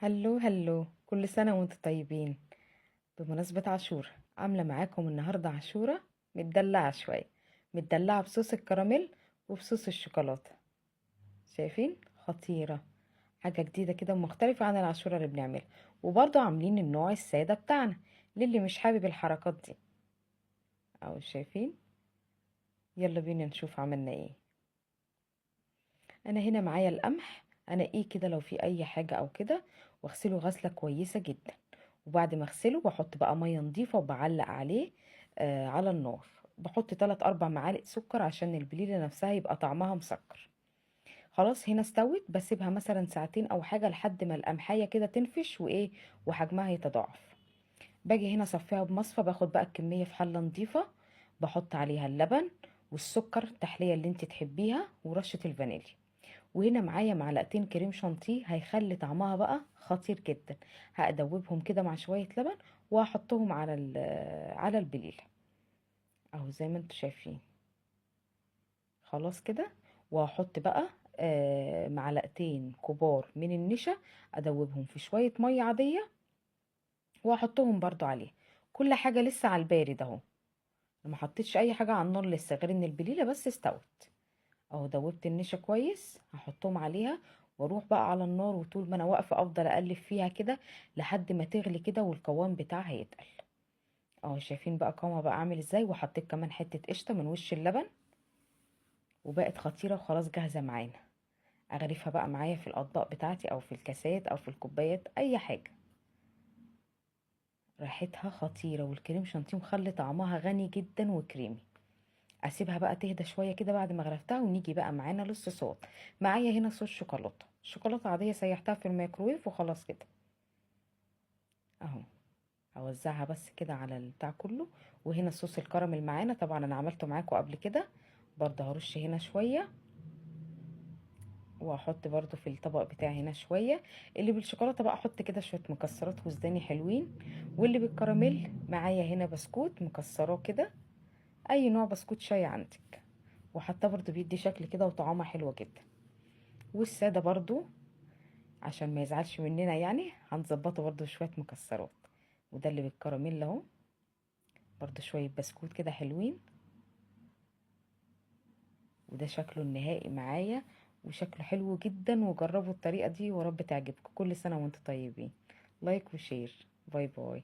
هلو هلو، كل سنة وانتم طيبين. بمناسبة عاشورة عاملة معاكم النهاردة عاشورة متدلعة شوية، متدلعة بصوص الكراميل وبصوص الشوكولاتة. شايفين؟ خطيرة. حاجة جديدة كده ومختلفة عن العاشورة اللي بنعملها. وبرضه عاملين النوع السادة بتاعنا للي مش حابب الحركات دي. اهو شايفين. يلا بينا نشوف عملنا ايه. انا هنا معايا القمح، انا ايه كده لو في اي حاجة او كده، واغسله غسلة كويسة جدا. وبعد ما اغسله بحط بقى ميه نظيفه وبعلق عليه على النار. بحط 3 4 معالق سكر عشان البليله نفسها يبقى طعمها مسكر. خلاص هنا استوت، بسيبها مثلا ساعتين او حاجه لحد ما القمحيه كده تنفش وايه وحجمها يتضاعف. باجي هنا اصفيها بمصفى، باخد بقى الكميه في حله نظيفه، بحط عليها اللبن والسكر التحليه اللي انت تحبيها ورشه الفانيليا. وهنا معايا معلقتين كريم شانتيه هيخلي طعمها بقى خطير جدا. هادوبهم كده مع شويه لبن وهحطهم على على البليله اهو زي ما انتم شايفين. خلاص كده. وهحط بقى معلقتين كبار من النشا، ادوبهم في شويه ميه عاديه وهحطهم برضو عليه. كل حاجه لسه على البارد اهو، ما حطيتش اي حاجه على النار لسه غير ان البليله بس استوت. اهو دوبت النشا كويس، هحطهم عليها واروح بقى على النار، وطول ما انا واقفه افضل اقلب فيها كده لحد ما تغلي كده والقوام بتاعها يتقل. اهو شايفين بقى قوامها بقى عامل ازاي، وحطيت كمان حته قشطه من وش اللبن وبقت خطيره وخلاص جاهزه معانا. اغرفها بقى معايا في الاطباق بتاعتي او في الكاسات او في الكوبايات اي حاجه. ريحتها خطيره والكريم شانتيه مخلي طعمها غني جدا وكريمي. اسيبها بقى تهدى شويه كده بعد ما غرفتها، ونيجي بقى معانا للصوصات. معايا هنا صوص شوكولاته، شوكولاته عاديه سيحتها في الميكرويف وخلاص كده. اهو هوزعها بس كده على البتاع كله. وهنا صوص الكراميل معانا، طبعا انا عملته معاكم قبل كده. برضه هرش هنا شويه، وهحط برضه في الطبق بتاعي هنا شويه. اللي بالشوكولاته بقى احط كده شويه مكسرات وزداني حلوين. واللي بالكراميل معايا هنا بسكوت مكسراه كده، اي نوع بسكوت شاي عندك. وحتى برضه بيدي شكل كده وطعمه حلوة جدا. والسادة برضه عشان ما يزعلش مننا يعني هنظبطه برضه شوية مكسرات. وده اللي بالكراميل اهو، برضه شوية بسكوت كده حلوين. وده شكله النهائي معايا، وشكله حلو جدا. وجربوا الطريقة دي ورب تعجبكم. كل سنة وانتم طيبين. لايك وشير. باي باي.